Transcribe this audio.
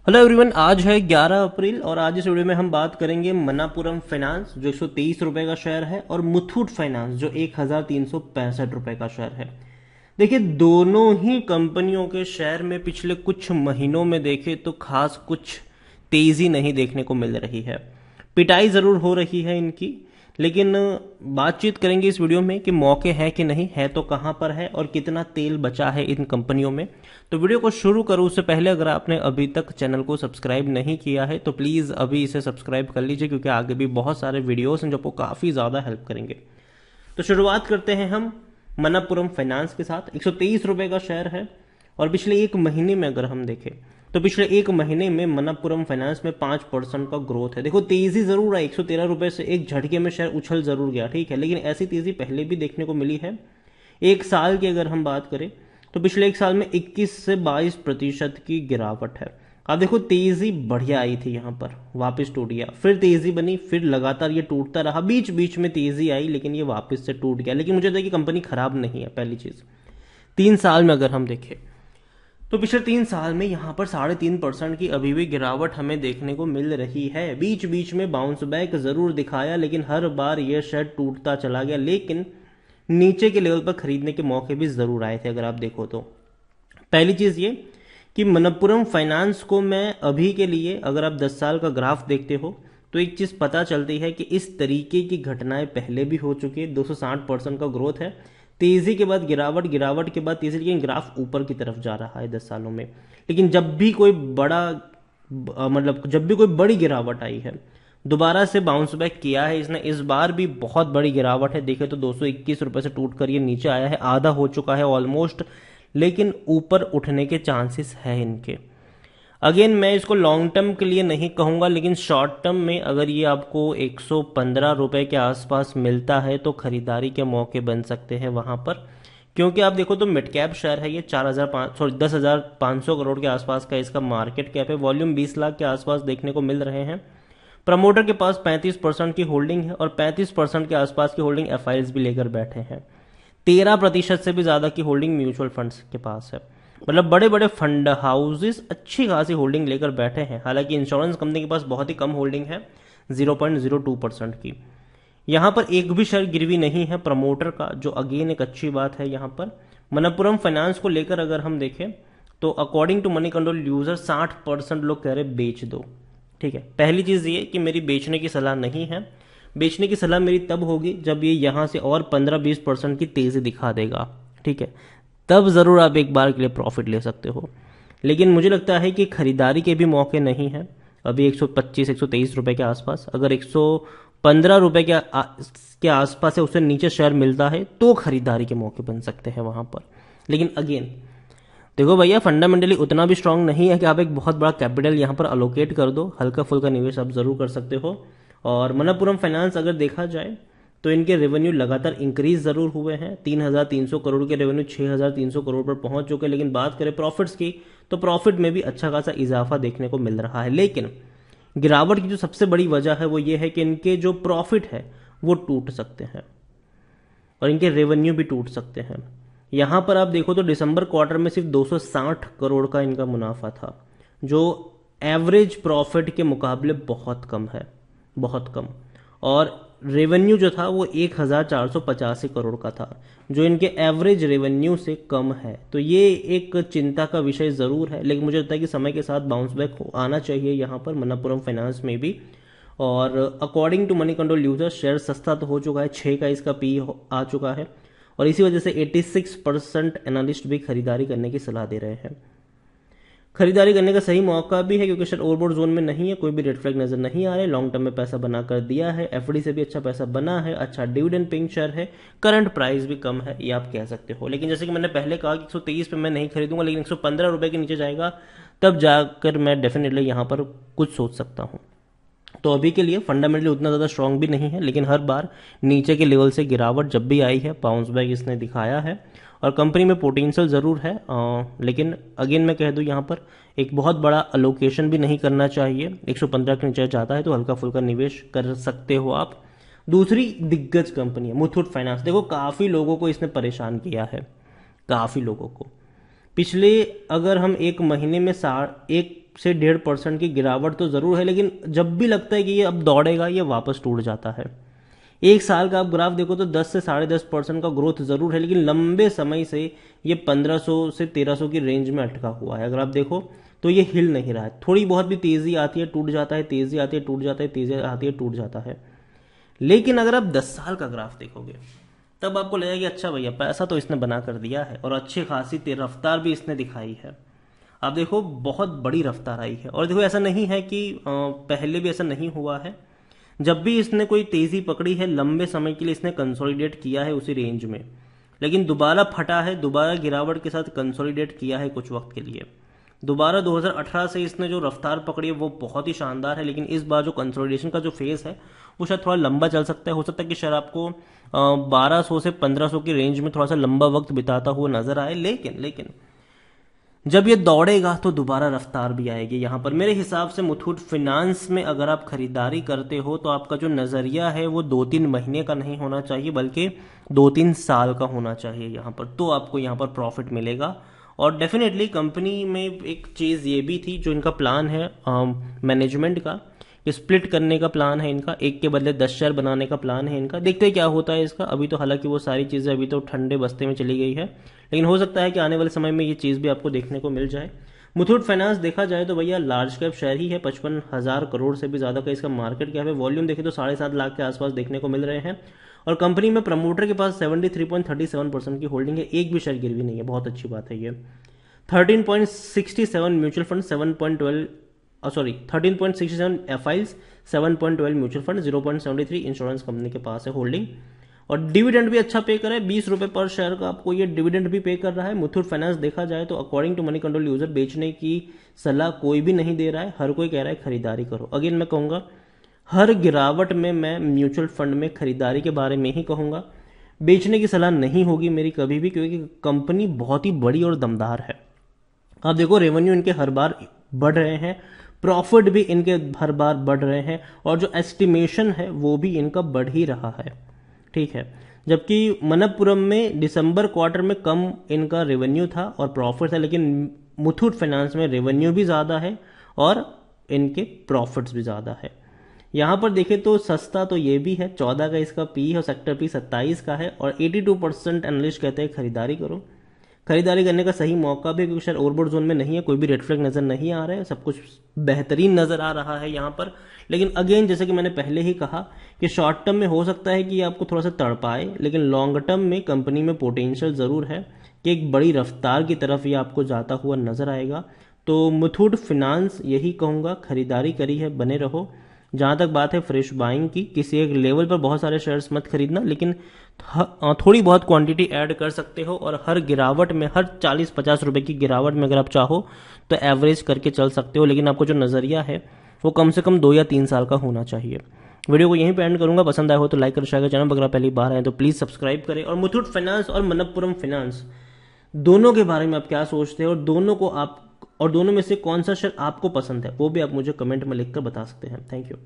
Hello everyone, आज है 11 अप्रैल और आज इस वीडियो में हम बात करेंगे मनापुरम फाइनेंस जो 123 रुपए का शेयर है और मुथूट फाइनेंस जो 1365 रुपए का शेयर है। देखिए, दोनों ही कंपनियों के शेयर में पिछले कुछ महीनों में देखे तो खास कुछ तेजी नहीं देखने को मिल रही है। पिटाई जरूर हो रही है इनकी, लेकिन बातचीत करेंगे इस वीडियो में कि मौके हैं कि नहीं है, तो कहां पर है और कितना तेल बचा है इन कंपनियों में। तो वीडियो को शुरू करूं उससे पहले अगर आपने अभी तक चैनल को सब्सक्राइब नहीं किया है तो प्लीज़ अभी इसे सब्सक्राइब कर लीजिए, क्योंकि आगे भी बहुत सारे वीडियोस हैं जो आपको काफ़ी ज़्यादा हेल्प करेंगे। तो शुरुआत करते हैं हम मणप्पुरम फाइनेंस के साथ। 123 रुपए का शेयर है और पिछले एक महीने में अगर हम देखें तो पिछले एक महीने में मणप्पुरम फाइनेंस में 5% का ग्रोथ है। देखो, तेजी जरूर आई, 113 रुपए से एक झटके में शेयर उछल जरूर गया, ठीक है, लेकिन ऐसी तेजी पहले भी देखने को मिली है। एक साल की अगर हम बात करें तो पिछले एक साल में 21 से 22% की गिरावट है। आप देखो, तेजी बढ़िया आई थी, यहां पर वापस टूट गया, फिर तेजी बनी, फिर लगातार ये टूटता रहा, बीच बीच में तेजी आई लेकिन ये वापस से टूट गया। लेकिन मुझे लगता है कि कंपनी खराब नहीं है। पहली चीज, 3 साल में अगर हम देखें तो पिछले 3 साल में यहाँ पर 3.5% की अभी भी गिरावट हमें देखने को मिल रही है। बीच बीच में बाउंस बैक जरूर दिखाया, लेकिन हर बार यह शेयर टूटता चला गया। लेकिन नीचे के लेवल पर खरीदने के मौके भी जरूर आए थे अगर आप देखो तो। पहली चीज ये कि मणप्पुरम फाइनेंस को मैं अभी के लिए, अगर आप 10 साल का ग्राफ देखते हो तो एक चीज पता चलती है कि इस तरीके की घटनाएं पहले भी हो चुकी है। 260% का ग्रोथ है, तेजी के बाद गिरावट, गिरावट के बाद तेजी, लेकिन ग्राफ ऊपर की तरफ जा रहा है 10 सालों में। लेकिन जब भी कोई बड़ा मतलब जब भी कोई बड़ी गिरावट आई है, दोबारा से बाउंस बैक किया है इसने। इस बार भी बहुत बड़ी गिरावट है, देखे तो 221 रुपए से टूट कर ये नीचे आया है, आधा हो चुका है ऑलमोस्ट, लेकिन ऊपर उठने के चांसेस है इनके। अगेन, मैं इसको लॉन्ग टर्म के लिए नहीं कहूंगा, लेकिन शॉर्ट टर्म में अगर ये आपको 115 रुपए के आसपास मिलता है तो खरीदारी के मौके बन सकते हैं वहां पर। क्योंकि आप देखो तो मिड कैप शेयर है ये, 10,500 करोड़ के आसपास का इसका मार्केट कैप है, वॉल्यूम 20 लाख के आसपास देखने को मिल रहे हैं। प्रमोटर के पास 35% की होल्डिंग है और 35% के आसपास की होल्डिंग एफआईएस भी लेकर बैठे हैं। 13% से भी ज्यादा की होल्डिंग म्यूचुअल फंड्स के पास है। मतलब बड़े बड़े फंड हाउसेस अच्छी खासी होल्डिंग लेकर बैठे हैं। हालांकि इंश्योरेंस कंपनी के पास बहुत ही कम होल्डिंग है, 0.02% की। यहां पर एक भी शेयर गिरवी नहीं है प्रमोटर का, जो अगेन एक अच्छी बात है। यहां पर मणप्पुरम फाइनेंस को लेकर अगर हम देखें तो according to Moneycontrol user 60% लोग कह रहे बेच दो। ठीक है, पहली चीज ये कि मेरी बेचने की सलाह नहीं है। बेचने की सलाह मेरी तब होगी जब ये यहां से और 15-20% की तेजी दिखा देगा, ठीक है, तब जरूर आप एक बार के लिए प्रॉफिट ले सकते हो। लेकिन मुझे लगता है कि खरीदारी के भी मौके नहीं है अभी। 125-123 रुपए के आसपास, अगर 115 रुपए के आसपास है, उससे नीचे शेयर मिलता है तो खरीदारी के मौके बन सकते हैं वहां पर। लेकिन अगेन देखो भैया, फंडामेंटली उतना भी स्ट्रांग नहीं है कि आप एक बहुत बड़ा कैपिटल यहां पर अलोकेट कर दो। हल्का फुल्का निवेश आप जरूर कर सकते हो। और मणप्पुरम फाइनेंस अगर देखा जाए तो इनके रेवेन्यू लगातार इंक्रीज जरूर हुए हैं। 3,300 करोड़ के रेवेन्यू 6,300 करोड़ पर पहुंच चुके हैं। लेकिन बात करें प्रॉफिट्स की तो प्रॉफिट में भी अच्छा खासा इजाफा देखने को मिल रहा है। लेकिन गिरावट की जो सबसे बड़ी वजह है वो ये है कि इनके जो प्रॉफिट है वो टूट सकते हैं और इनके रेवेन्यू भी टूट सकते हैं। यहां पर आप देखो तो दिसंबर क्वार्टर में सिर्फ 260 करोड़ का इनका मुनाफा था, जो एवरेज प्रॉफिट के मुकाबले बहुत कम है, बहुत कम। और रेवेन्यू जो था वो 1,485 करोड़ का था, जो इनके एवरेज रेवेन्यू से कम है। तो ये एक चिंता का विषय जरूर है, लेकिन मुझे लगता है कि समय के साथ बाउंस बैक आना चाहिए यहाँ पर मणप्पुरम फाइनेंस में भी। और according to Moneycontrol user share सस्ता तो हो चुका है, 6 का इसका पी आ चुका है, और इसी वजह से 86% एनालिस्ट भी खरीदारी करने की सलाह दे रहे हैं। खरीदारी करने का सही मौका भी है क्योंकि शेयर ओवरबॉट जोन में नहीं है, कोई भी रेड फ्लैग नजर नहीं आ रहे। लॉन्ग टर्म में पैसा बना कर दिया है, एफडी से भी अच्छा पैसा बना है, अच्छा डिविडेंड पेइंग शेयर है, करंट प्राइस भी कम है, ये आप कह सकते हो। लेकिन जैसे कि मैंने पहले कहा कि 123 पे मैं नहीं खरीदूंगा, लेकिन 115 रुपए के नीचे जाएगा तब जाकर मैं डेफिनेटली यहां पर कुछ सोच सकता हूं। तो अभी के लिए फंडामेंटली उतना ज़्यादा स्ट्रांग भी नहीं है, लेकिन हर बार नीचे के लेवल से गिरावट जब भी आई है बाउंस बैक इसने दिखाया है और कंपनी में पोटेंशियल ज़रूर है। लेकिन अगेन मैं कह दूं यहाँ पर एक बहुत बड़ा अलोकेशन भी नहीं करना चाहिए। 115 के नीचे जाता है तो हल्का फुल्का निवेश कर सकते हो आप। दूसरी दिग्गज कंपनी है मुथूट फाइनेंस। देखो, काफ़ी लोगों को इसने परेशान किया है, काफ़ी लोगों को। पिछले अगर हम एक महीने में एक से 1.5% की गिरावट तो ज़रूर है, लेकिन जब भी लगता है कि ये अब दौड़ेगा ये वापस टूट जाता है। एक साल का आप ग्राफ देखो तो 10 से 10.5% का ग्रोथ ज़रूर है, लेकिन लंबे समय से ये 1500 से 1300 की रेंज में अटका हुआ है। अगर आप देखो तो ये हिल नहीं रहा है। थोड़ी बहुत भी तेज़ी आती है टूट जाता है, तेज़ी आती है टूट जाता है, तेज़ी आती है टूट जाता है। लेकिन अगर आप 10 साल का ग्राफ देखोगे तब आपको लगेगा कि अच्छा भैया पैसा तो इसने बना कर दिया है और अच्छी खासी रफ्तार भी इसने दिखाई है। आप देखो बहुत बड़ी रफ्तार आई है। और देखो ऐसा नहीं है कि पहले भी ऐसा नहीं हुआ है। जब भी इसने कोई तेजी पकड़ी है लंबे समय के लिए इसने कंसोलिडेट किया है उसी रेंज में, लेकिन दोबारा फटा है, दोबारा गिरावट के साथ कंसोलिडेट किया है कुछ वक्त के लिए। दोबारा 2018 से इसने जो रफ्तार पकड़ी है वो बहुत ही शानदार है, लेकिन इस बार जो कंसोलिडेशन का जो फेज है वो शायद थोड़ा लंबा चल सकता है। हो सकता है कि शायद आपको 1200 से 1500 की रेंज में थोड़ा सा लंबा वक्त बिताता हुआ नजर आए, लेकिन जब ये दौड़ेगा तो दोबारा रफ्तार भी आएगी। यहाँ पर मेरे हिसाब से मुथूट फिनांस में अगर आप खरीदारी करते हो तो आपका जो नज़रिया है वो 2-3 महीने का नहीं होना चाहिए, बल्कि 2-3 साल का होना चाहिए यहाँ पर, तो आपको यहाँ पर प्रॉफिट मिलेगा। और डेफिनेटली कंपनी में एक चीज़ ये भी थी, जो इनका प्लान है मैनेजमेंट का, स्प्लिट करने का प्लान है इनका, एक के बदले 10 शेयर बनाने का प्लान है इनका। देखते हैं क्या होता है इसका। अभी तो हालांकि वो सारी चीज़ें अभी तो ठंडे बस्ते में चली गई है, लेकिन हो सकता है कि आने वाले समय में ये चीज़ भी आपको देखने को मिल जाए। मुथूट फाइनेंस देखा जाए तो भैया लार्ज कैप शेयर ही है, 55,000 करोड़ से भी ज़्यादा का इसका मार्केट कैप है। वॉल्यूम देखें तो 7.5 लाख के आसपास देखने को मिल रहे हैं। और कंपनी में प्रमोटर के पास 73.37% की होल्डिंग है, एक भी शेयर गिरवी नहीं है, बहुत अच्छी बात है ये। 13.67 mutual fund, 13.67 एफआईल्स, 7.12 mutual fund, 0.73 insurance company के पास है होल्डिंग। और डिविडेंड भी अच्छा पे कर रहा है, 20 रुपए पर शेयर का आपको ये डिविडेंड भी पे कर रहा है। मुथूट फाइनेंस देखा जाए तो according to Moneycontrol user बेचने की सलाह कोई भी नहीं दे रहा है, हर कोई कह रहा है खरीदारी करो। अगेन मैं कहूंगा हर गिरावट में मैं म्यूचुअल फंड में खरीदारी के बारे में ही कहूंगा, बेचने की सलाह नहीं होगी मेरी कभी भी, क्योंकि कंपनी बहुत ही बड़ी और दमदार है। आप देखो रेवेन्यू इनके हर बार बढ़ रहे हैं, प्रॉफिट भी इनके हर बार बढ़ रहे हैं, और जो एस्टिमेशन है वो भी इनका बढ़ ही रहा है, ठीक है। जबकि मनप्पुरम में दिसंबर क्वार्टर में कम इनका रेवेन्यू था और प्रॉफिट था, लेकिन मुथूट फाइनेंस में रेवेन्यू भी ज़्यादा है और इनके प्रॉफिट्स भी ज़्यादा है। यहाँ पर देखें तो सस्ता तो ये भी है, 14 का इसका पी है और सेक्टर पी 27 का है, और 82% एनालिस्ट कहते हैं खरीदारी करो। खरीदारी करने का सही मौका भी, क्योंकि शायद ओवरबोट जोन में नहीं है, कोई भी रेड फ्लैग नजर नहीं आ रहा है, सब कुछ बेहतरीन नजर आ रहा है यहाँ पर। लेकिन अगेन जैसे कि मैंने पहले ही कहा कि शॉर्ट टर्म में हो सकता है कि आपको थोड़ा सा तड़पाए, लेकिन लॉन्ग टर्म में कंपनी में पोटेंशियल जरूर है कि एक बड़ी रफ्तार की तरफ ये आपको जाता हुआ नजर आएगा। तो मुथूट फिनांस यही कहूँगा, खरीदारी करी है, बने रहो। जहाँ तक बात है फ्रेश बाइंग की, किसी एक लेवल पर बहुत सारे शेयर्स मत खरीदना, लेकिन थोड़ी बहुत क्वांटिटी ऐड कर सकते हो, और हर गिरावट में, हर 40-50 रुपए की गिरावट में अगर आप चाहो तो एवरेज करके चल सकते हो, लेकिन आपको जो नज़रिया है वो कम से कम 2 या 3 साल का होना चाहिए। वीडियो को यहीं पे एंड करूंगा। पसंद आया हो तो लाइक कर, शेयर कर, चैनल पर अगर पहली बार आए तो प्लीज़ सब्सक्राइब करें। और मुथूट फाइनेंस और मनप्पुरम फाइनेंस दोनों के बारे में आप क्या सोचते हैं, और दोनों में से कौन सा शेयर आपको पसंद है वो भी आप मुझे कमेंट में लिखकर बता सकते हैं। Thank you.